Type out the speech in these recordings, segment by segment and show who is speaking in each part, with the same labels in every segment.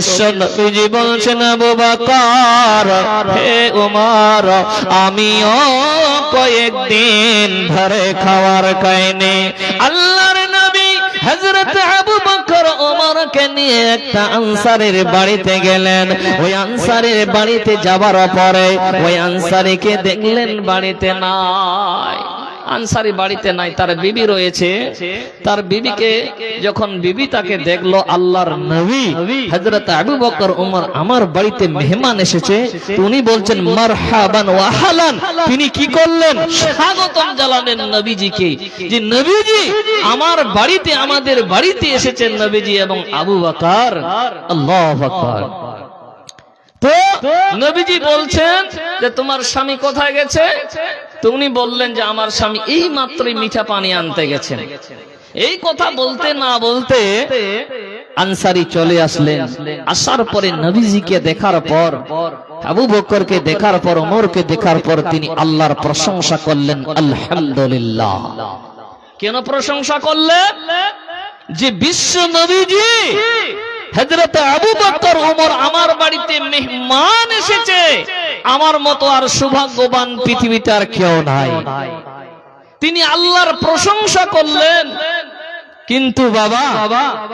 Speaker 1: বিশ্ব নবীজি বলছেন আবু বকর হে উমর আমিও কয়েকদিন ধরে খাবার খাইনি। আল্লাহর নবী হযরত আবু বকর ওমরকে নিয়ে একটা আনসারীর বাড়িতে গেলেন। ওই আনসারীর বাড়িতে যাবার পরে ওই আনসারীকে দেখলেন বাড়িতে নাই। আনসারী বাড়িতে নাই, তার বিবি রয়েছে। তার বিবিকে যখন বিবি তাকে দেখলো আল্লাহর নবী হযরত আবু বকর ওমর আমার বাড়িতে মেহমান এসেছে, উনি বলছেন মারহাবান ওয়া আহলান। তিনি কি করলেন? স্বাগতম জানালেন নবীজিকে, যে নবীজি আমার বাড়িতে, আমাদের বাড়িতে এসেছেন নবীজি এবং আবু বকর। আল্লাহু আকবার। তো নবীজি বলছেন যে তোমার স্বামী কোথায় গেছে? তো উনি বললেন যে আমার স্বামী এই মাত্রই মিঠা পানি আনতে গেছেন। এই কথা বলতে না বলতে আনসারী চলে আসলেন। আসার পরে নবীজিকে দেখার পর, আবু বকরকে দেখার পর, ওমরকে দেখার পর তিনি আল্লাহর প্রশংসা করলেন আলহামদুলিল্লাহ। কেন প্রশংসা করলেন? যে বিশ্ব নবীজি হযরত আবু বকর ওমর আমার বাড়িতে মেহমান এসেছে, আমার মতো আর সৌভাগ্যবান পৃথিবীতে আর কেউ নাই। তিনি আল্লাহর প্রশংসা করলেন। কিন্তু বাবা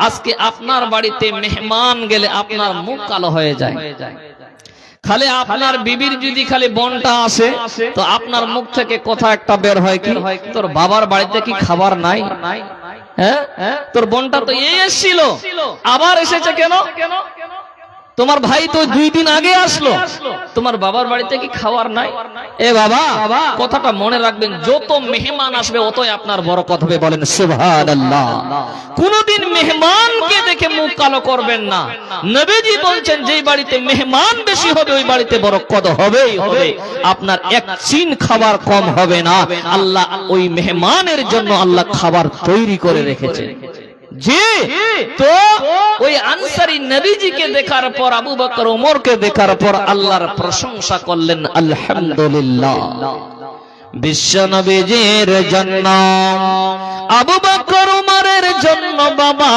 Speaker 1: আজকে আপনার বাড়িতে মেহমান গেলে আপনার মুখ কালো হয়ে যায়। খালি আপনার বিবির যদি খালি বোনটা আসে তো আপনার মুখ থেকে কথা একটা বের হয় কি, তোর বাবার বাড়িতে কি খাবার নাই? হ্যাঁ, তোর বোনটা তো এই এসেছিল, আবার এসেছে কেন? তোমার ভাই তো 2 দিন আগে আসলো, তোমার বাবার বাড়িতে কি খাবার নাই? এ বাবা কথাটা মনে রাখবেন, যত মেহমান আসবে অতই আপনার বরকত হবে। বলেন সুবহানাল্লাহ। কোনদিন মেহমানকে দেখে মুখ কালো করবেন না। নবীজি বলছেন যেই বাড়িতে মেহমান বেশি হবে ওই বাড়িতে বরকত হবেই হবে, আপনার এক চিন খাবার কম হবে না। আল্লাহ ওই মেহমানের জন্য আল্লাহ খাবার তৈরি করে রেখেছেন। জি, তো ওই আনসারী নবীজিকে দেখার পর, আবু বকর ওমরকে দেখার পর আল্লাহর প্রশংসা করলেন আলহামদুলিল্লাহ। বিশ্ব নবীজির জন্য, আবু বকর ওমরের জন্য বাবা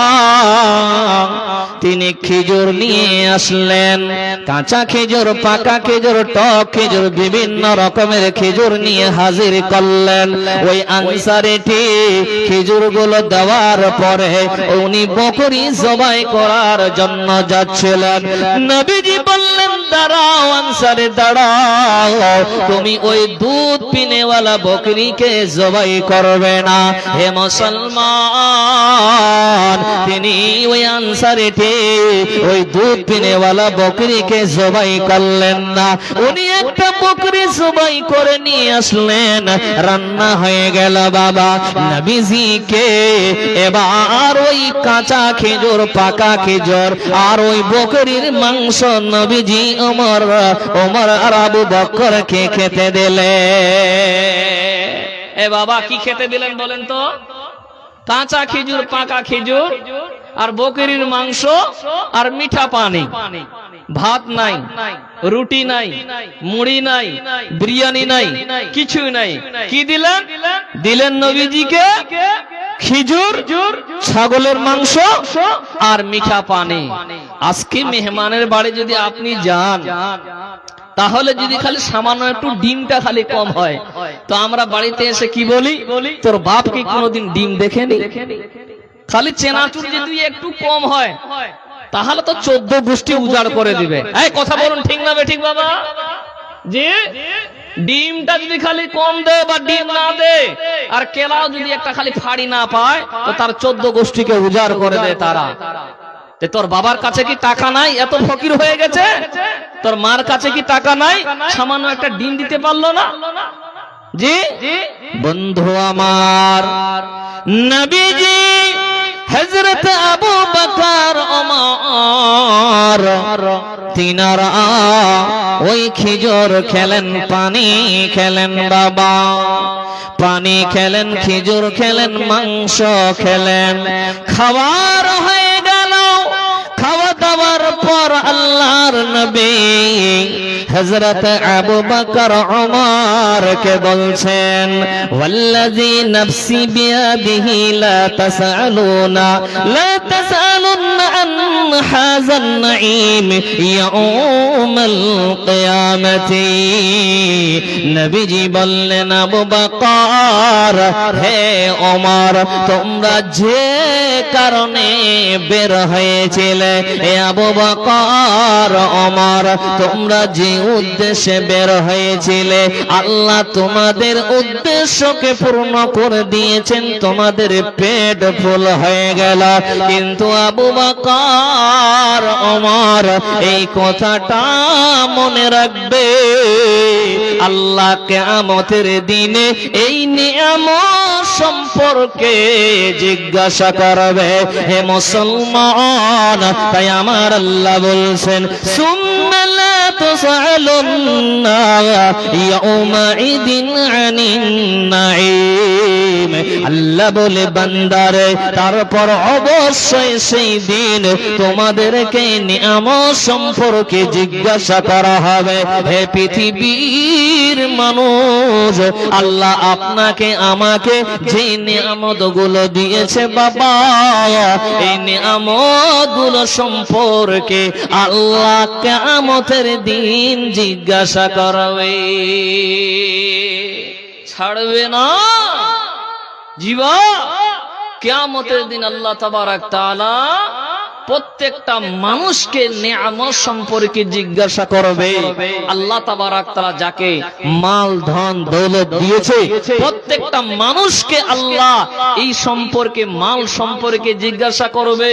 Speaker 1: তিনি খেজুর নিয়ে আসলেন। কাঁচা খেজুর, পাকা খেজুর, টক খেজুর, বিভিন্ন রকমের খেজুর নিয়ে হাজির করলেন। ওই আনসারীটি খেজুরগুলো দেওয়ার পরে উনি বকরি জবাই করার জন্য যাচ্ছিলেন। নবীজি বললেন দাঁড়াও আনসারী দাঁড়াও, তুমি ওই দুধ পিনেওয়ালা বকরিকে জবাই করবে না। হে মুসলমান, তিনি ওই আনসারীটি ওই দুধ পিনেওয়ালা বকরিকে জবাই করলেন না। উনি একটা বকরি জবাই করে নিয়ে আসলেন, রান্না হয়ে গেল বাবা। নবীজিকে এবার ওই কাঁচা খেজুর, পাকা খেজুর আর ওই বকরির মাংস নবীজি ওমর আর আবু বকরকে খেতে দিলে। এ বাবা কি খেতে দিলেন বলেন তো? কাঁচা খেজুর, পাকা খেজুর আর বকরির মাংস আর মিঠা পানি। ভাত নাই, রুটি নাই, মুড়ি নাই, বিরিয়ানি নাই, কিছু নাই। কি দিলেন? দিলেন নবীজিকে খেজুর, ছাগলের মাংস আর মিঠা পানি। আজকে মেহমানের বাড়ি যদি আপনি যান, তাহলে যদি খালি সামান্য একটু ডিমটা খালি কম হয় তো আমরা বাড়িতে এসে কি বলি, তোর বাপ কি কোনোদিন ডিম দেখেনি? খালি চেনাচুর যদি একটু কম হয় তাহলে তো 14 গোষ্ঠী উজাড় করে দিবে। এই কথা বলুন ঠিক না বেঠিক বাবা? জি, ডিমটা যদি খালি কম দেয় বা ডিম না দেয় আর কেলাও যদি একটা খালি ফাড়ি না পায় তো তার 14 গোষ্ঠীকে উজাড় করে দেয় তারা। তোর বাবার কাছে কি টাকা নাই, এত ফকির হয়ে গেছে? তোর মার কাছে কি টাকা নাই, সামান্য একটা ডিম দিতে পারলো না? জি বন্ধু আমার, নবীজি হযরত আবু বকর ওমর তিনারা ওই খেজুর খেলেন, পানি খেলেন বাবা, পানি খেলেন, খেজুর খেলেন, মাংস খেলেন। খাবার হয়ে গেল। খাওয়া দাওয়ার পর আল্লাহর নবী হযরত আবু বকর ওমর কে বলছেন ওয়াল্লাযী নাফসি বিয়াদিহি লা তাসআলুনা আন হাযান নাঈম ইয়াউমাল কিয়ামতি। নবীজি বললেন আবু বকর, হে ওমর, তোমরা যে কারণে বের হয়েছিলে, এ আবু বকর ওমর, তোমরা যে উদ্দেশ্যে বের হয়েছিলে, আল্লাহ তোমাদের উদ্দেশ্যকে পূর্ণ করে দিয়েছেন, তোমাদের পেট ফুল হয়ে গেল। কিন্তু আবু বকর ওমর, এই কথাটা মনে রাখবে, আল্লাহ কিয়ামতের দিনে এই নিয়ামত সম্পর্কে জিজ্ঞাসা করবে। হে মুসলমান, তাই আমার আল্লাহ বলছেন সুম্মা লা তুসআলুন্না ইয়াউমাইদিন আনিন নাঈম। আল্লাহ বলে বান্দারে, তারপর অবশ্যই সেই দিন তোমাদেরকে নিয়ামত সম্পর্কে জিজ্ঞাসা করা হবে। হে পৃথিবীর মানুষ, আল্লাহ আপনাকে আমাকে যে নিয়ামতগুলো দিয়েছে বাবা, এই নিয়ামতগুলো সম্পর্কে আল্লাহ কিয়ামতের দিন জিজ্ঞাসা করবে, ছাড়বে না। জীবা কিয়ামতের দিন আল্লাহ তাবারক তাআলা প্রত্যেকটা মানুষকে নিয়ামত সম্পর্কে জিজ্ঞাসা করবে। আল্লাহ তাবারক তাআলা যাকে মাল ধন দৌলত দিয়েছে, প্রত্যেকটা মানুষকে আল্লাহ এই সম্পর্কে, মাল সম্পর্কে জিজ্ঞাসা করবে,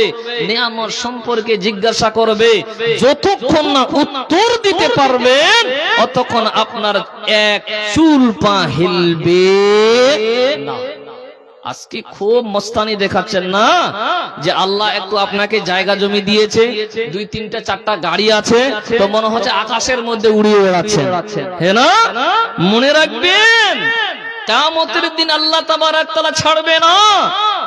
Speaker 1: নিয়ামত সম্পর্কে জিজ্ঞাসা করবে। যতক্ষণ না উত্তর দিতে পারবেন, ততক্ষণ আপনার এক চুল পা হিলবে না। আজকে খুব মস্তানি দেখাচ্ছেন না, যে আল্লাহ একটু আপনাকে জায়গা জমি দিয়েছে, 2-3টা 4টা গাড়ি আছে, তো মনে হচ্ছে আকাশের মধ্যে উড়িয়ে বেড়াচ্ছেন, হ্যাঁ না? মনে রাখবেন, কিয়ামতের দিন আল্লাহ তাবারক তাআলা ছাড়বে না।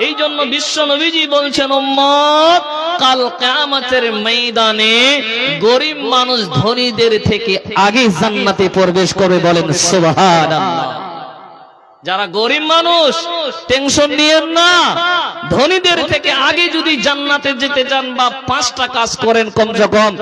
Speaker 1: এই জন্য বিশ্ব নবীজি বলছেন, উম্মত, কাল কিয়ামতের ময়দানে গরিব মানুষ ধনীদের থেকে আগে জান্নাতে প্রবেশ করবে। বলেন সুবহানাল্লাহ। যারা গরিব মানুষ, টেনশন নিয়েন না, ধনীদের থেকে আগে যদি জান্নাতে যেতে চান বা 5টা কাজ করেন, কমসে কম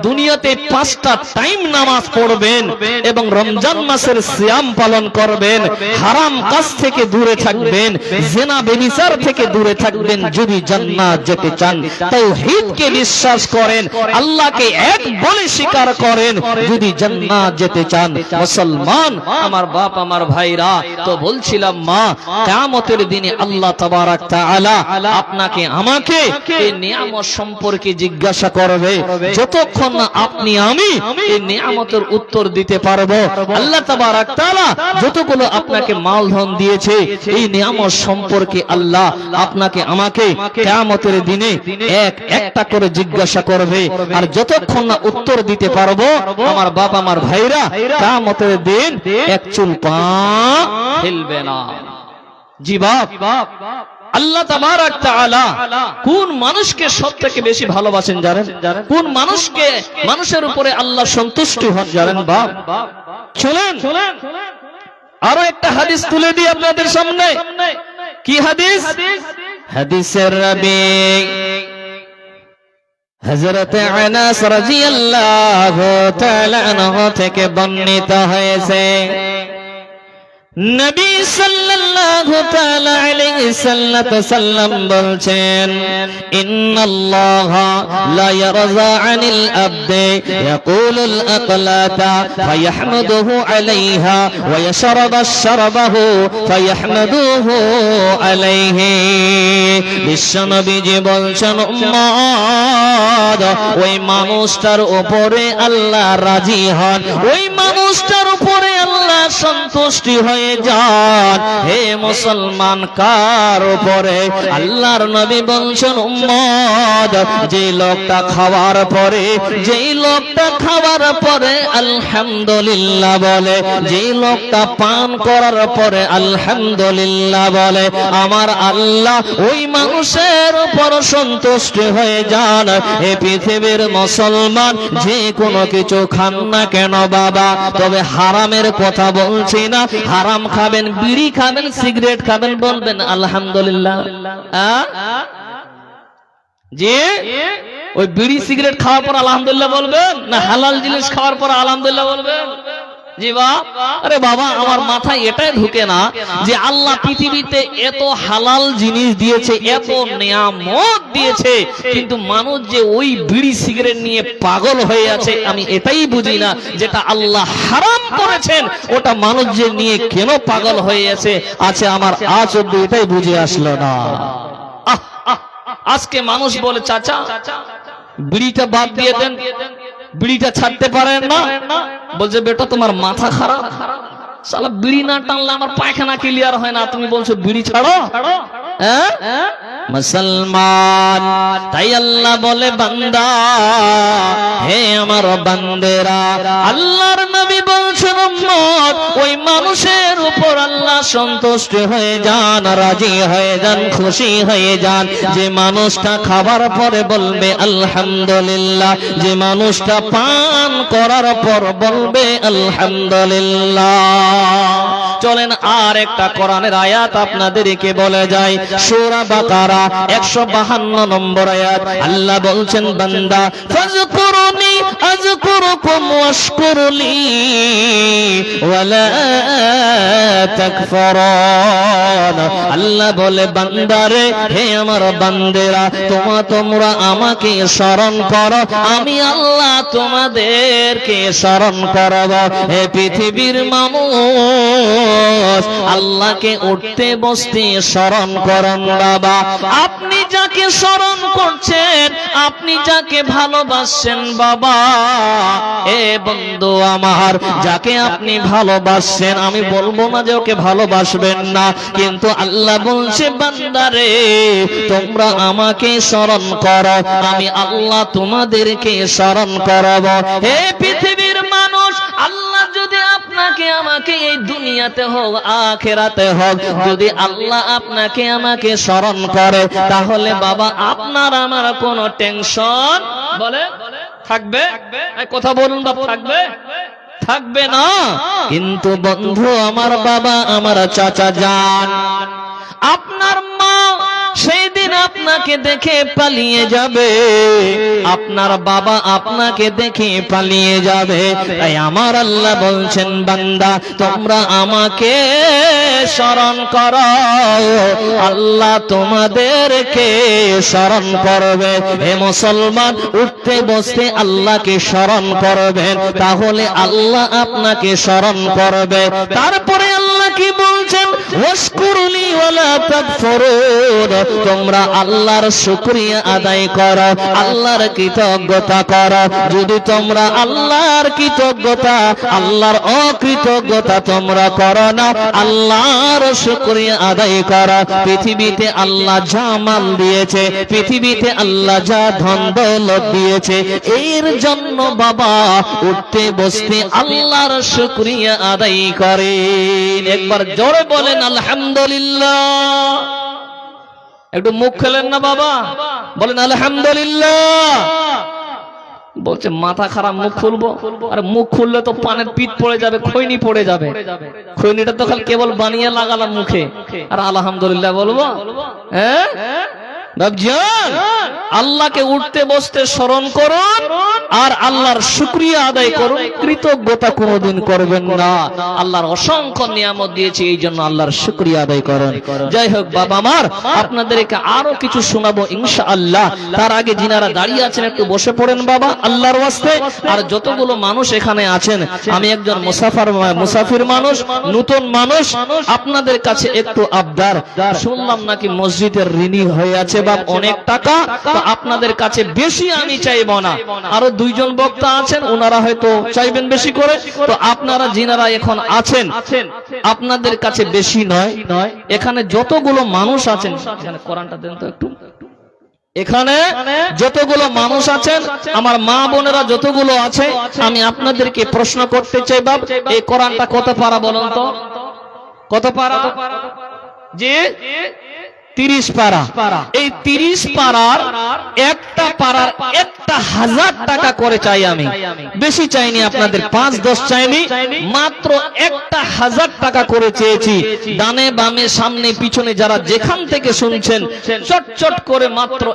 Speaker 1: দুনিয়াতে 5টা টাইম নামাজ পড়বেন এবং রমজান মাসের সিয়াম পালন করবেন, হারাম কাজ থেকে দূরে থাকবেন, জিনা ব্যভিচার থেকে দূরে থাকবেন। যদি জান্নাত যেতে চান, তাওহীদকে বিশ্বাস করেন, আল্লাহকে এক বলে স্বীকার করেন। যদি জান্নাত যেতে চান মুসলমান, আমার বাপ, আমার ভাইরা, তো বলছিলাম মা, কিয়ামতের দিনে আল্লাহ তাবারক তাআলা আপনাকে আমাকে এই নিয়ামত সম্পর্কে জিজ্ঞাসা করবে। যতক্ষণ না আপনি আমি এই নিয়ামতের উত্তর দিতে পারবো, আল্লাহ তাবারক তাআলা যতগুলো আপনাকে মাল ধন দিয়েছে, এই নিয়ামত সম্পর্কে আল্লাহ আপনাকে আমাকে কিয়ামতের দিনে একটা করে জিজ্ঞাসা করবে। আর যতক্ষণ না উত্তর দিতে পারবো, আমার বাবা, আমার ভাইরা, কিয়ামতের দিন এক চুল পা হিলবে না। জি বাপ, আল্লাহ তাবারক তাআলা কোন মানুষকে সবথেকে বেশি ভালোবাসেন জানেন? কোন মানুষকে, মানুষের উপরে আল্লাহ সন্তুষ্ট হন জানেন বাপ? শুনেন, আরো একটা হাদিস তুলে দিই আপনাদের সামনে। কি হাদিস? হাদিসের রাবী হযরত আনাস রাদিয়াল্লাহু তাআলা আনহু থেকে বর্ণিত হয়েছে, নবী সাল্লাল্লাহু তাআলা আলাইহি সাল্লাম বলছেন, ইন্নাল্লাহা লা ইয়ারযা আনিল আবদি ইয়াকুলুল আকলাতা ফায়াহমাদুহু আলাইহা ওয়া ইয়াশরাবাশ শারবাহু ফায়াহমাদুহু আলাইহি। বিশ্বনবীজি বলছেন, উম্মত, ওই মানুষটার উপরে আল্লাহ রাজি হন, ওই মানুষটার উপরে আল্লাহ আল্লাহ সন্তুষ্টি হয়ে যান। হে মুসলমান, কার উপরে? আল্লাহর নবী বলছেন, উম্মত, যে লোকটা খাওয়ার পরে আলহামদুলিল্লাহ বলে, যে লোকটা পান করার পরে আলহামদুলিল্লাহ বলে, আমার আল্লাহ ওই মানুষের উপর সন্তুষ্ট হয়ে যান। এই পৃথিবীর মুসলমান যে কোনো কিছু খান না কেন বাবা, তবে হারামের কথা বলছি না। হারাম খাবেন, বিড়ি খাবেন, সিগারেট খাবেন, বলবেন আলহামদুলিল্লাহ। যে ওই বিড়ি সিগারেট খাওয়ার পর আলহামদুলিল্লাহ বলবেন, না হালাল জিনিস খাওয়ার পর আলহামদুলিল্লাহ বলবেন? জি বাপ, আরে বাবা, আমার মাথায় এটাই ঢুকে না যে আল্লাহ পৃথিবীতে এত হালাল জিনিস দিয়েছে, এত নিয়ামত দিয়েছে, কিন্তু মানুষ যে ওই বিড়ি সিগারেট নিয়ে পাগল হয়ে আছে, আমি এটাই বুঝি না। যেটা আল্লাহ হারাম করেছেন ওটা মানুষ যে নিয়ে কেন পাগল হয়ে আছে আমার আজ অব্দি এটাই বুঝে আসলো না। আজকে মানুষ বলে, চাচা বিড়িটা বাদ দিয়ে দেন, বিড়িটা ছাড়তে পারেন না। বলছে, বেটা তোমার মাথা খারাপ, শালা বিড়ি না টানলে আমার পায়খানা ক্লিয়ার হয় না, তুমি বলছো বিড়ি ছাড়ো? মুসলমান, তাই আল্লাহ বলে, বান্দা, হে আমার বান্দেরা, আল্লাহর নবী বলছেন, উম্মত, ওই মানুষের উপর আল্লাহ সন্তুষ্ট হয়ে যান, রাজি হয়ে যান, খুশি হয়ে যান, যে মানুষটা খাবার পরে বলবে আলহামদুলিল্লাহ, যে মানুষটা পান করার পর বলবে আলহামদুলিল্লাহ। চলেন আর একটা কোরআনের আয়াত আপনাদেরকে বলে যায়। সূরা বাকারা 152 নম্বর আয়াত। আল্লাহ বলছেন, বান্দা, ফাযকুরুনি আযকুরুকুম ওয়াশকুরুলি ওয়ালা তাকফুরুন। আল্লাহ বলে, বান্দারে, হে আমার বান্দেরা, তোমরা আমাকে স্মরণ করো, আমি আল্লাহ তোমাদেরকে স্মরণ করব। হে পৃথিবীর মানুষ, আল্লাহকে উঠতে বসতে স্মরণ করেন বাবা। আপনি যাকে স্মরণ করছেন, আপনি যাকে ভালোবাসছেন বাবা, এ বন্ধু আমার, যাকে আপনি ভালোবাসছেন, আমি বলবো না যে ওকে ভালোবাসবেন না, কিন্তু আল্লাহ বলছে, বান্দারে, তোমরা আমাকে স্মরণ করো, আমি আল্লাহ তোমাদেরকে স্মরণ করব। হে পৃথিবীর মানুষ, আল্লাহ যদি আপনাকে আমাকে এই দুনিয়াতে হোক আখিরাতে হোক, যদি আল্লাহ আপনাকে আমাকে স্মরণ করে, তাহলে বাবা আপনার আমার কোনো টেনশন বলে থাকবে? কথা বলুন বাবা, থাকবে? থাকবে না। কিন্তু বন্ধু আমার, বাবা আমার, চাচা যান, আপনার মা সেই দিন আপনাকে দেখে পালিয়ে যাবে, আপনার বাবা আপনাকে দেখে পালিয়ে যাবে। তাই আমার আল্লাহ বলছেন, বান্দা, তোমরা আমাকে স্মরণ করো, আল্লাহ তোমাদেরকে স্মরণ করবে। হে মুসলমান, উঠতে বসতে আল্লাহকে স্মরণ করবেন, তাহলে আল্লাহ আপনাকে স্মরণ করবে। তারপরে আল্লাহ কি বলছেন? ওয়াশকুরুলি ওয়ালা তাকফুরুন। তোমরা আল্লাহর শুকরিয়া আদায় করো, আল্লাহর কৃতজ্ঞতা করো। যদি তোমরা আল্লাহর কৃতজ্ঞতা, আল্লাহর অকৃতজ্ঞতা তোমরা করো না, আল্লাহর শুকরিয়া আদায় করো, পৃথিবীতে আল্লাহ যা মাল দিয়েছে, পৃথিবীতে আল্লাহ যা ধন দৌলত দিয়েছে, এর জন্য বাবা উঠতে বসতে আল্লাহর শুকরিয়া আদায় করেন। একবার জোরে বলেন আলহামদুলিল্লাহ। একটু মুখ খেলেন না বাবা, বলেন আলহামদুলিল্লাহ। বলছে মাথা খারাপ, মুখ খুলবো? আর মুখ খুললে তো পানের পিঠ পড়ে যাবে, খৈনি পড়ে যাবে। খৈনিটা তো খালি কেবল বানিয়ে লাগালাম মুখে, আর আলহামদুলিল্লাহ বলবো? হ্যাঁ বাবজান, আল্লাহকে উঠতে বসতে স্মরণ করুন আর আল্লাহর শুকরিয়া আদায় করুন, কৃতজ্ঞতা কোনোদিন করবেন না। আল্লাহর অসংখ্য নিয়ামত দিয়েছে, এই জন্য আল্লাহর শুকরিয়া আদায় করুন। যাই হোক বাবা আমার, আপনাদেরকে আরো কিছু শোনাবো ইনশাআল্লাহ। তার আগে যিনারা দাঁড়িয়ে আছেন একটু বসে পড়েন বাবা, আল্লাহর ওয়াস্তে। আর যতগুলো মানুষ এখানে আছেন, আমি একজন মুসাফির মানুষ, নতুন মানুষ, আপনাদের কাছে একটু আবদার। শুনলাম নাকি মসজিদের ঋণী হয়ে আছে, বাপ অনেক টাকা, তো আপনাদের কাছে বেশি আমি চাইব না। আরো দুইজন বক্তা আছেন, ওনারা হয়তো চাইবেন বেশি করে। তো আপনারা যিনারা এখন আছেন, আপনাদের কাছে বেশি নয়, এখানে যতগুলো মানুষ আছেন, এখানে কোরআনটা দেন তো একটু, এখানে যতগুলো মানুষ আছেন, আমার মা বোনেরা যতগুলো আছে, আমি আপনাদেরকে প্রশ্ন করতে চাই বাপ, এই কোরআনটা কত পারা বলুন তো? কত পারা? যে 30 পারা। এই 30 পারার একটা পারার 1000 টাকা করে চাই আমি, বেশি চাইনি আপনাদের, 5-10 চাইনি, মাত্র 1000 টাকা করে চেয়েছি। ডানে বামে সামনে পিছনে যারা যেখান থেকে শুনছেন, চটচট করে মাত্র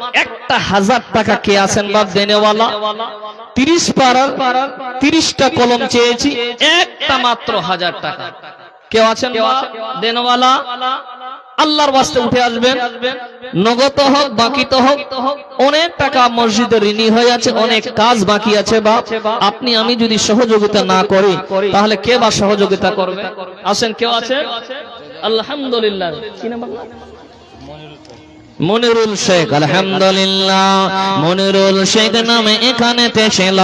Speaker 1: 1000 টাকা কে আছেন বাপ দেনেওয়ালা? 30 পারার 30টা কলম চেয়েছি, একটা মাত্র 1000 টাকা। কেউ আছেন দেনওয়ালা? আল্লাহর ওয়াস্তে উঠে আসবেন, নগদ হোক বাকি তো হোক। অনেক টাকা মসজিদে ঋণী হয়ে আছে, অনেক কাজ বাকি আছে বাপ। আপনি আমি যদি সহযোগিতা না করি, তাহলে কে বা সহযোগিতা করবে? আসেন, কেউ আছে? আলহামদুলিল্লাহ। কি নাম আপনার? মনিরুল শেখ। আলহামদুলিল্লাহ, মনিরুল শেখ নামে এখানে ছিল।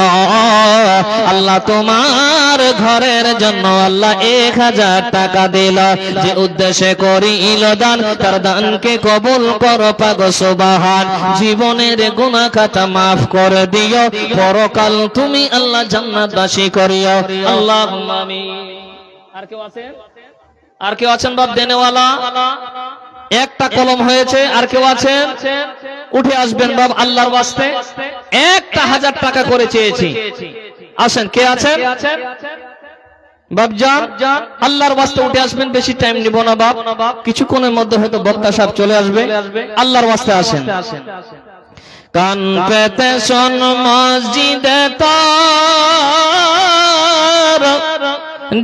Speaker 1: আল্লাহ তোমার ঘরের জন্য আল্লাহ 1000 টাকা দিল, যে উদ্দেশ্যে করিল দান, তার দানকে কবুল করো পাগো সুবহান। জীবনের গুনাহ খাতা মাফ করে দিও, পরকাল তুমি আল্লাহ জান্নাতবাসী করিও, আল্লাহুম্মা আমিন। আর কেউ আছেন? আর কেউ আছেন বাপ দেনেওয়ালা? একটা কলম হয়েছে, আর কেউ আছেন? উঠে আসবেন বাপ আল্লাহর ওয়াস্তে। 1000 টাকা করে চেয়েছি, আসেন, কে আছেন বাপ জান? আল্লাহর ওয়াস্তে উঠে আসবেন, বেশি টাইম নিব না বাপ, কিছুক্ষণের মধ্যে হয়তো বক্তা সাহেব চলে আসবে। আল্লাহর ওয়াস্তে আসেন। কান পেতে শোন মসজিদে তার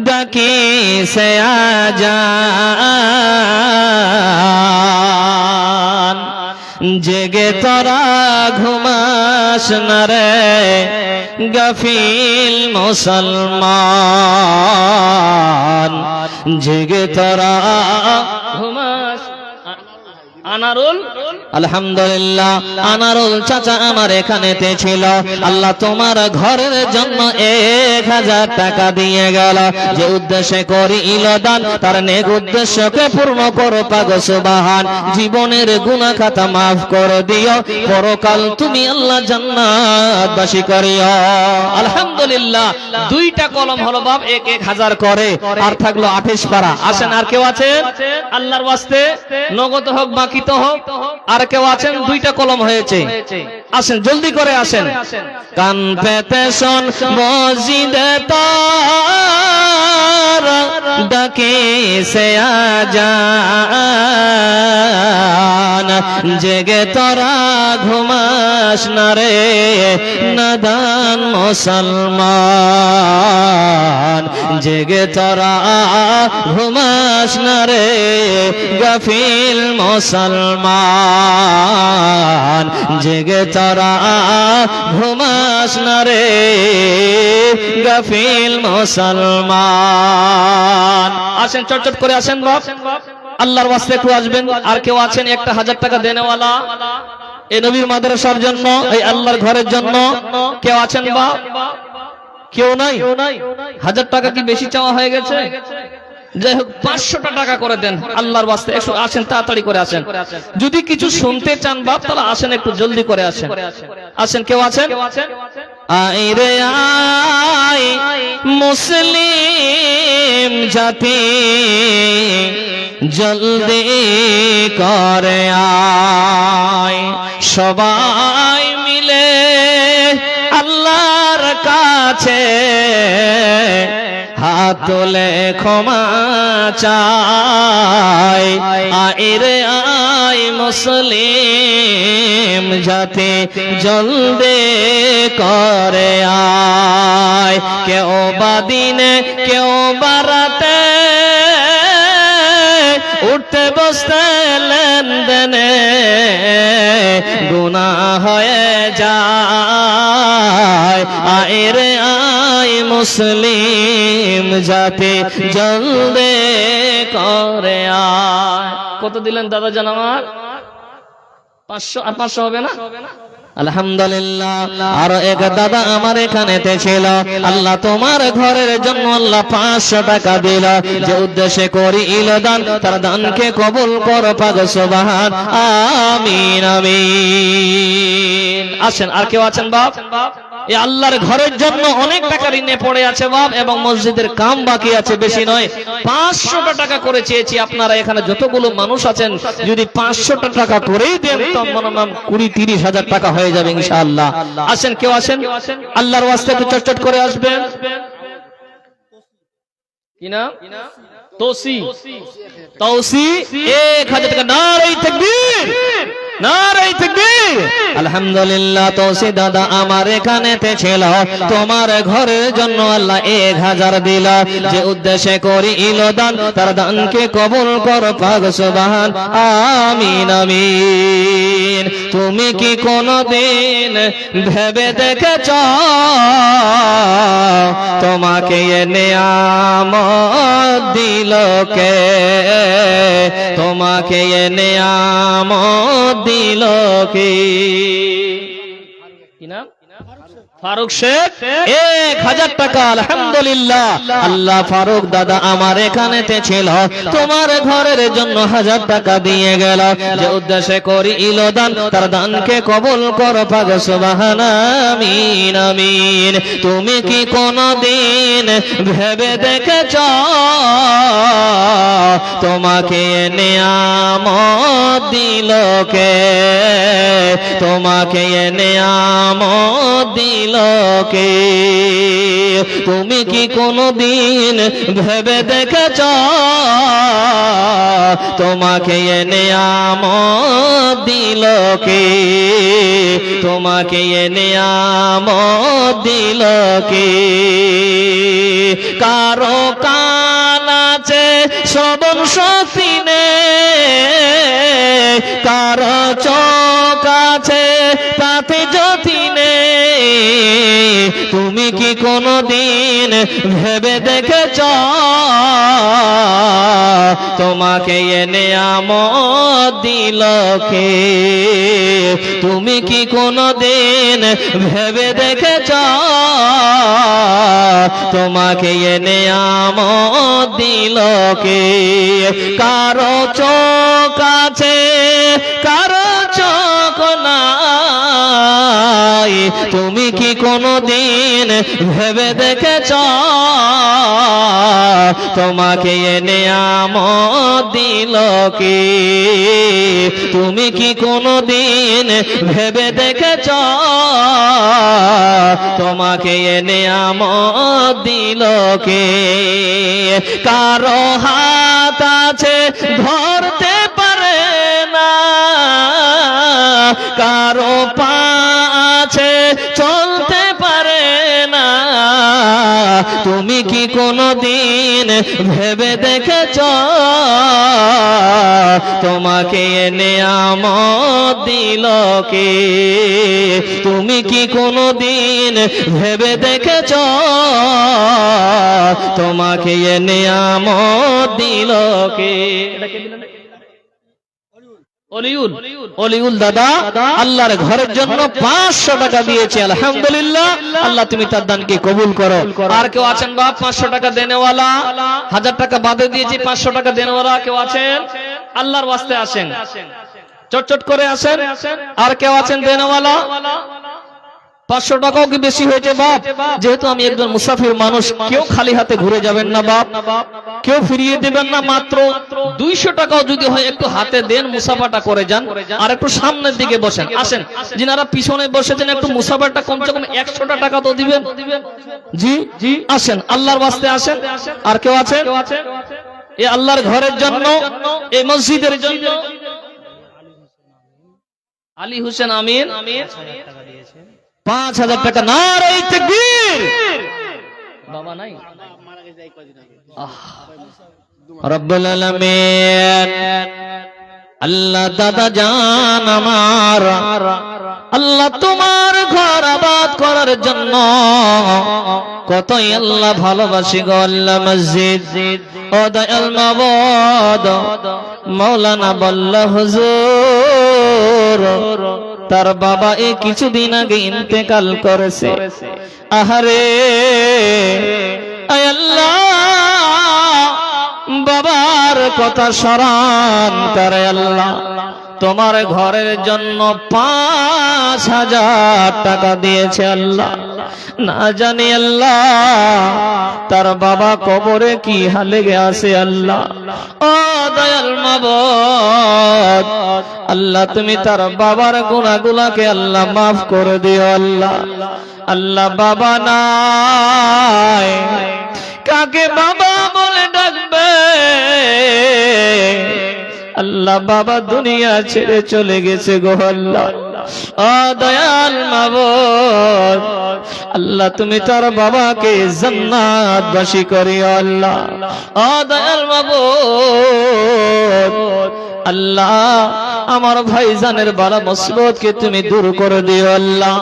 Speaker 1: ডাকি সে আজান, জেগে তোরা ঘুমাস না রে গাফিল মুসলমান, জেগে তোরা ঘুমাস। আনারুল, আলহামদুলিল্লাহ, আনারুল চাচা আমার এখানেতে ছিল। আল্লাহ তোমার ঘরের জন্য 1000 টাকা দিয়ে গেল, যে উদ্দেশ্যে করিল দান, তার নেক উদ্দেশ্যকে পূর্ণ করো পাগো সুবহান। জীবনের গুনাহ খাতা মাফ করে দিও, পরকাল তুমি আল্লাহ জান্নাতবাসী করিও। আলহামদুলিল্লাহ, 2টা কলম হলো বাপ, 1000 করে, আর থাকলো 28 পারা। আসেন, আর কেউ আছেন আল্লাহর ওয়াস্তে? নগদ হোক বাকি তো হোক। আর কেউ আছেন? 2টা কলম হয়েছে, আসেন, জলদি করে আসেন। কান পেতে শোন মসজিদে তার ডাকে সে আজান, জেগে তোরা ঘুমাস না রে নাদান মুসলমান, জেগে তোরা ঘুমাস না রে গাফিল মুসলমান, জেগে তোরা ঘুমাস না রে গাফিল মুসলমান। আসেন, চটচট করে আসেন বাপ, আল্লাহর ওয়াস্তে একটু আসবেন। আর কেউ আছেন 1000 টাকা দেনেওয়ালা? এই নবীর মাদ্রাসার জন্য, এই আল্লাহর ঘরের জন্য কেউ আছেন বাপ? কেউ নাই? 1000 টাকা কি বেশি চাওয়া হয়ে গেছে? যাই হোক, 500টা টাকা করে দেন আল্লাহর ওয়াস্তে। আসেন, তাড়াতাড়ি করে আসেন। যদি কিছু শুনতে চান বাপ, তাহলে আসেন, একটু জলদি করে আসেন। আসেন, কেউ আছেন? আয় রে আয় মুসলিম জাতি, জলদি করে আয়, সবাই মিলে আল্লাহর কাছে হাত তোলে ক্ষমা চাই। আয় রে আয় মুসলিম জাতি, জলদি করে আয়। কেউ বা দিনে, কেউ বা রাতে, উঠতে বসতে লেনদেনে গুনাহ হয়ে যায়। আয় রে আয় মুসলিম জাতি, জলদি করে আয়। কত দিলেন দাদা জান আমার? 500 আর 500 হবে না? আলহামদুলিল্লাহ। আর এক দাদা আমার এখানেতে ছিল, আল্লাহ তোমার ঘরের জন্য আল্লাহ 500 টাকা দিল, যে উদ্দেশ্যে করিল দান, তার দানকে কবুল করো পাক সুবহান। আমিন আমিন। আসেন, আর কেউ আছেন বাপ? এই আল্লাহর ঘরের জন্য অনেক টাকা ঋণে পড়ে আছে বাপ, এবং মসজিদের কাম বাকি আছে, বেশি নয়, 500 টাকা করে চেয়েছি। আপনারা এখানে যতগুলো মানুষ আছেন যদি 500 টাকা করেই দেন তো মনে হয় 20-30 হাজার টাকা হয়ে যাবে ইনশাআল্লাহ। আসেন, কেউ আসেন, আল্লাহর ওয়াস্তে একটু চটচট করে আসবেন। কি নাম? তৌসি। তৌসি 1000 টাকা। নারে তাকবীর, নারে তাকবীর। আলহামদুলিল্লাহ। তৌসি দাদা আমার এখানেতে ছিল, তোমার ঘরের জন্য আল্লাহ 1000 দিল, যে উদ্দেশ্যে করিল দান, তার দানকে কবুল করো পাক সুবহান। আমিন আমিন। তুমি কি কোনদিন ভেবে দেখেছ তোমাকে এ নেয়ামত দিল কে? তোমাকে এ নেয়ামত দিল কে? কি নাম? ফারুক শেখ। 1000 টাকা। আলহামদুলিল্লাহ। আল্লাহ ফারুক দাদা আমার এখানেতে ছিল, তোমার ঘরের জন্য 1000 টাকা দিয়ে গেল, যে উদ্দেশ্যে করিল দান, তার দানকে কবুল করো পাক সুবহান। আমিন আমিন। তুমি কি কোনদিন ভেবে দেখেছ তোমাকে নেয়ামত দিল কে? তোমাকে নেয়ামত দিল কে? তুমি কি কোনদিন ভেবে দেখেছ তোমাকে এ নেয়ামত দিল কে? তোমাকে এ নেয়ামত দিল কে? কারো কান আছে শ্রবণ শক্তি নেই, কারো চোখ আছে তাতে জ্যোতি নেই, তুমি কি কোনদিন ভেবে দেখেছ তোমাকে এ নেয়ামত দিল কে? তুমি কি কোনদিন ভেবে দেখেছ তোমাকে এ নেয়ামত দিল কে? কারো চোখ আছে কারো চোখ নাই, তুমি কি কোনদিন ভেবে দেখেছ তোমাকে এ নেয়ামত দিল কে? তুমি কি কোনদিন ভেবে দেখেছ তোমাকে এ নেয়ামত দিল কে? কারো হাত আছে ধরতে পারে না, কারো পা আছে চলতে পারে না, তুমি কি কোনদিন ভেবে দেখেছ তোমাকে এ নেয়ামত দিল কে? তুমি কি কোনদিন ভেবে দেখেছ তোমাকে এ নেয়ামত দিল কে? অলিউল। অলিউল দাদা আল্লাহর ঘরের জন্য 500 টাকা দিয়েছে। আলহামদুলিল্লাহ। আল্লাহ তুমি তার দানকে কবুল করো। আর কেউ আছেন বাপ 500 টাকা দেনেওয়ালা? 1000 টাকা বাদে দিয়েছি, 500 টাকা দেনেওয়ালা কেউ আছেন? আল্লাহর ওয়াস্তে আসেন, চটচট করে আসেন। আর কেউ আছেন দেনেওয়ালা? 500 টাকাও কি বেশি হয়েছে বাপ? যেহেতু আমি একজন মুসাফির মানুষ, কেউ খালি হাতে ঘুরে যাবেন না বাপ, কেউ ফিরিয়ে দেবেন না। মাত্র 200 টাকাও যদি হয় একটু হাতে দেন, মুসাফাটা করে যান। আর একটু সামনের দিকে বসেন। আসেন, যিনারা পিছনে বসেছেন একটু মুসাফাটা কমসে কম 100 টাকা তো দিবেন। জি জি, আসেন, আল্লাহর ওয়াস্তে আসেন। আর কেউ আছেন? এই আল্লাহর ঘরের জন্য, এই মসজিদের জন্য আলী হোসেন আমিন 5000 টাকা। নারে তাকবীর। বাবা নাই? রব্বুল আলামিন। আল্লাহ দাদা জান আমার, আল্লাহ তোমার ঘর আবাদ করার জন্য কতই আল্লাহ ভালোবাসি গো আল্লাহ। মসজিদ ও দয়াল মাবুদ মাওলানা বল্লা হুজুর তার বাবা এই কিছুদিন আগে ইন্তেকাল করেছে। আহারে আয় আল্লাহ, বাবার কথা স্মরণ করে আল্লাহ, তোমার ঘরের জন্য 5,000 টাকা দিয়েছে আল্লাহ। না জানি আল্লাহ তার বাবা কবরে কি হালে আছে আল্লাহ। ও দয়াল মাবুদ, আল্লাহ তুমি তার বাবার গুনাহগুলোকে আল্লাহ মাফ করে দিও আল্লাহ। আল্লাহ বাবা নাই, কাকে বাবা বলে ডাকবে আল্লাহ? বাবা দুনিয়া ছেড়ে চলে গেছে গো আল্লাহ। ও দয়াল মাবুদ, আল্লাহ তুমি তার বাবাকে জান্নাতবাসী করিও আল্লাহ। ও দয়াল মাবুদ, আল্লাহ আমার ভাইজানের বালা মুসিবতকে তুমি দূর করে দিও আল্লাহ।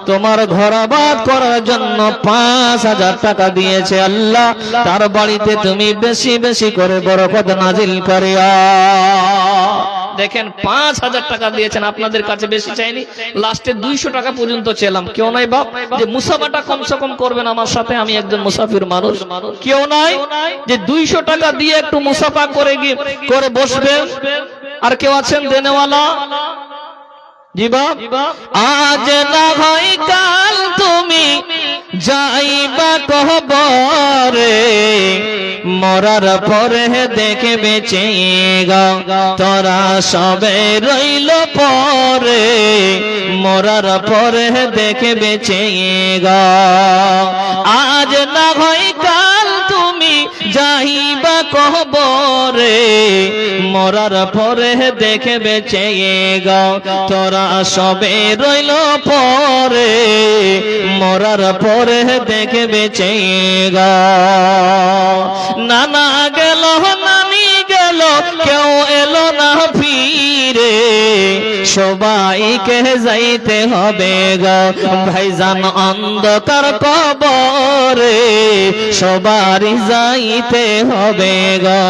Speaker 1: তোমার ঘর আবাদ করার জন্য 5,000 টাকা দিয়েছে আল্লাহ, তার বাড়িতে তুমি বেশি বেশি করে বরকত নাজিল করিও। দেখেন 5,000 টাকা দিয়েছেন, আপনাদের কাছে বেশি চাইনি, লাস্টে 200 টাকা পর্যন্ত চেলাম। কেউ নাই বাপ যে মুসাফাটা কমসে কম করবেন আমার সাথে? আমি একজন মুসাফির মানুষ, কেউ নাই যে 200 টাকা দিয়ে একটু মুসাফা করে গিয়ে করে বসবেন? আর কেউ আছেন দেনেওয়ালা? জি বাপ, আজ না হয় কাল তুমি যাইবা কবরে, মরার পরে দেখে বেঁচে গা তোরা সবে রইল পরে, মরার পরে দেখে বেঁচে গা। আজ না হয় কাল তুমি যাইবা কবরে, মরার পরে দেখে বেঁচে গা তোরা সবে রইল পরে, মরার পরে দেখে বেঁচে গা। নানা গেল নানি গেল, কেউ এলো না ফিরে, সবাইকে যাইতে হবে গো ভাইজান অন্ধকার কবরে, সবারই যাইতে হবে গো।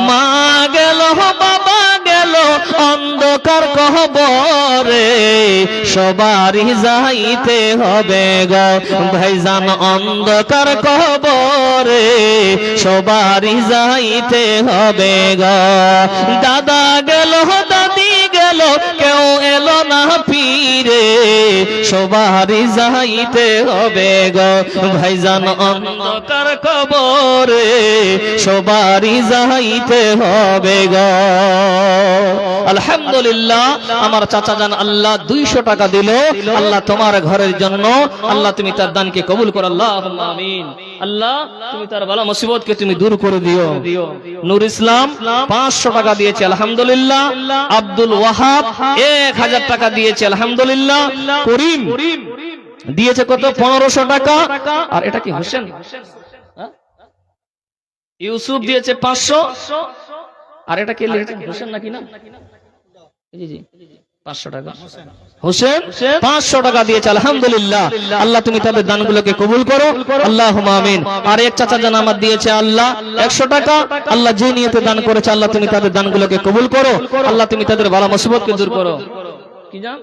Speaker 1: মা গেল বাবা গেল অন্ধকার কবরে, সবারই যাইতে হবে গো ভাইজান অন্ধকার কবরে, সবারই যাইতে হবে গো। দাদা গেল দাদি গেল, কেউ এলো না ফিরে, সবারই যাইতে হবে গো ভাইজান অন্ধকার কবরে, সবারই যাইতে হবে গো। আলহামদুলিল্লাহ, আমার চাচা জান আল্লাহ 200 টাকা দিল, আল্লাহ তোমার ঘরের জন্য, আল্লাহ তুমি তার দানকে কবুল করো, আল্লাহুম্মা আমিন। আল্লাহ তুমি তার বালা মুসিবতকে তুমি দূর করে দিও। নূর ইসলাম 500 টাকা দিয়েছে আলহামদুলিল্লাহ। আব্দুল ওয়াহাব 1000 টাকা দিয়েছে আলহামদুলিল্লাহ। করিম দিয়েছে কত? 1500 টাকা। আর এটা কি হোসেন? ইউসুফ দিয়েছে 500। আর এটা কে লিখেছেন? হোসেন নাকি না? জি জি 500 টাকা। হোসেন 500 টাকা দিয়েছে আলহামদুলিল্লাহ। আল্লাহ তুমি তাদের দানগুলোকে কবুল করো, আল্লাহুম্মা আমিন। আর এক চাচা জান আমার দিয়েছে আল্লাহ 100 টাকা, আল্লাহ যে নিয়তে দান করেছে আল্লাহ তুমি তাদের দানগুলোকে কবুল করো, আল্লাহ তুমি তাদের বালা মুসিবতকে দূর করো। কি জান?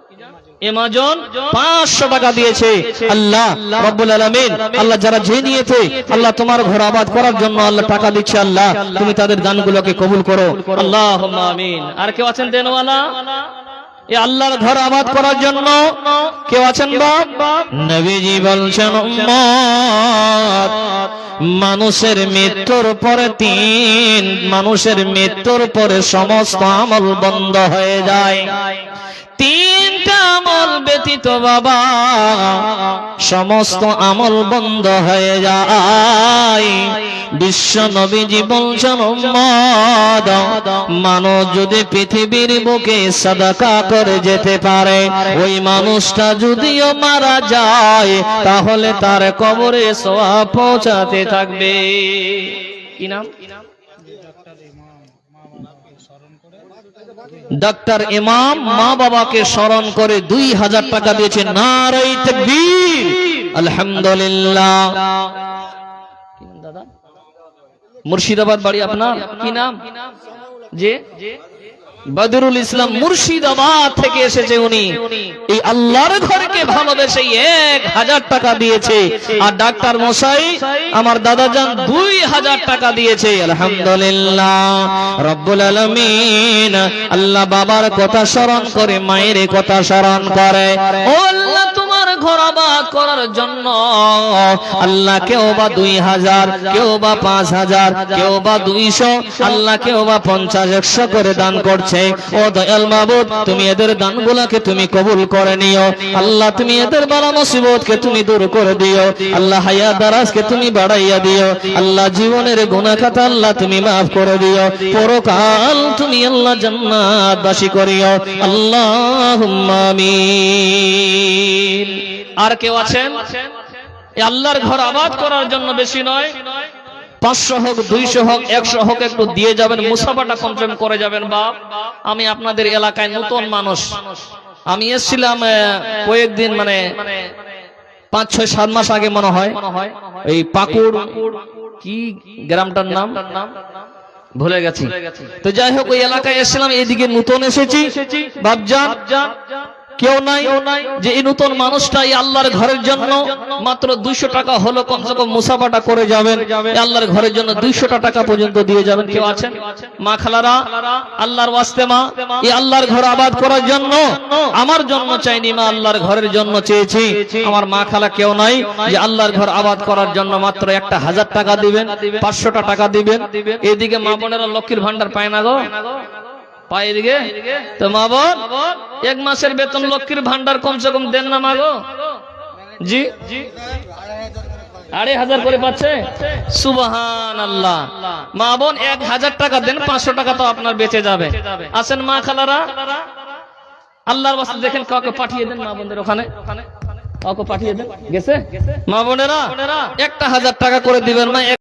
Speaker 1: এমাজন 500 টাকা দিয়েছে আল্লাহ রাব্বুল আলামিন। আল্লাহ যারা যে নিয়েছে আল্লাহ তোমার ঘর আবাদ করার জন্য আল্লাহ টাকা দিচ্ছে, আল্লাহ তুমি তাদের দানগুলোকে কবুল করো, আল্লাহুম্মা আমিন। আর কেউ আছেন দেনওয়ালা এই আল্লাহর ঘর আবাদ করার জন্য? কেউ আছেন বাপ? নবীজি বলছেন উম্মত, মানুষের মৃত্যুর পরে মানুষের মৃত্যুর পরে সমস্ত আমল বন্ধ হয়ে যায়। 3টা আমল ব্যতীত বাবা সমস্ত আমল বন্ধ হয়ে যায়। বিশ্ব নবীজি বলছেন উম্মত, মানুষ যদি পৃথিবীর বুকে সাদাকা করে যেতে পারে, ওই মানুষটা যদিও মারা যায় তাহলে তার কবরে সওয়াব পৌঁছাতে থাকবে। কি নাম? ডাক্তার ইমাম মা বাবাকে স্মরণ করে 2000 টাকা দিয়েছে। নারায়ে তাকবীর, আলহামদুলিল্লাহ। দাদা মুর্শিদাবাদ বাড়ি আপনার? কি নাম? যে বদরুল ইসলাম মুর্শিদাবাদ থেকে এসেছে। উনি এই আল্লাহর ঘরকে ভালোবেসে 1000 টাকা দিয়েছে। আর ডাক্তার মশাই আমার দাদাজান 2000 টাকা দিয়েছে। আলহামদুলিল্লাহ রব্বুল আলামিন। আল্লাহ বাবার কথা স্মরণ করে, মায়ের কথা স্মরণ করে। ও আল্লাহ, তোমার ঘর আবাদ করার জন্য আল্লাহ কেউ বা 2000, কেউ বা 5000, কেউ বা 200, আল্লাহ কেউ বা 50-100 করে দান করছে। ও দয়াল মাবুদ, তুমি এদের দানগুলোকে তুমি কবুল করে নিও। আল্লাহ তুমি এদের বালা মুসিবতকে তুমি দূর করে দিও। আল্লাহ হায়াত দারাজকে তুমি বাড়াইয়া দিও। আল্লাহ জীবনের গুনাহ খাতা আল্লাহ তুমি maaf করে দিও। পরকাল তুমি আল্লাহ জান্নাতবাসী করিও। আল্লাহুম্মা আমিন। আর কেউ আছেন এই আল্লাহর ঘর আবাদ করার জন্য? বেশি নয়, 500 হোক, 200 হোক, 100 হোক, একটু দিয়ে যাবেন। মুসাফাটা কনফার্ম করে যাবেন। বাপ, আমি আপনাদের এলাকায় নতুন মানুষ। আমি এসেছিলাম কয়েকদিন, মানে 5-6-7 মাস আগে মনে হয়। এই পাকুড় কি গ্রামটার নাম ভুলে গেছি। তো যাই হোক, ওই এলাকায় এসেছিলাম। এইদিকে নতুন এসেছি। বাপজান কেউ নাই যে এই নতুন মানুষটা এই আল্লাহর ঘরের জন্য মাত্র 200 টাকা হলো কমসে কম মুসাফাটা করে যাবেন। আল্লাহর ঘরের জন্য 200 টাকা পর্যন্ত দিয়ে যাবেন। কেউ আছেন? মা খালারা, আল্লাহর ওয়াস্তে মা, এই আল্লাহর ঘর আবাদ করার জন্য আমার জন্য চাইনি, মা আল্লাহর ঘরের জন্য চেয়েছি। আমার মা খালা কেউ নাই যে আল্লাহর ঘর আবাদ করার জন্য মাত্র 1000 টাকা দিবেন, 500 টাকা দিবেন। এদিকে মা বোনেরা লক্ষ্মীর ভান্ডার পায় না গো, পায় এদিকে। তো মা বোন, 1 মাসের বেতন লক্ষ্মীর ভান্ডার কমসে কম দেন না মা গো? জি 2500 করে পাচ্ছে। সুবহানাল্লাহ। মা বোন 1000 টাকা দেন, 500 টাকা তো আপনার বেঁচে যাবে। আসেন মা খালারা, আল্লাহর ওয়াস্তে দেখেন কাউকে পাঠিয়ে দেন মা বোনদের ওখানে, কাউকে পাঠিয়ে দেন। গেছে মা বোনেরা 1000 টাকা করে দিবেন। মা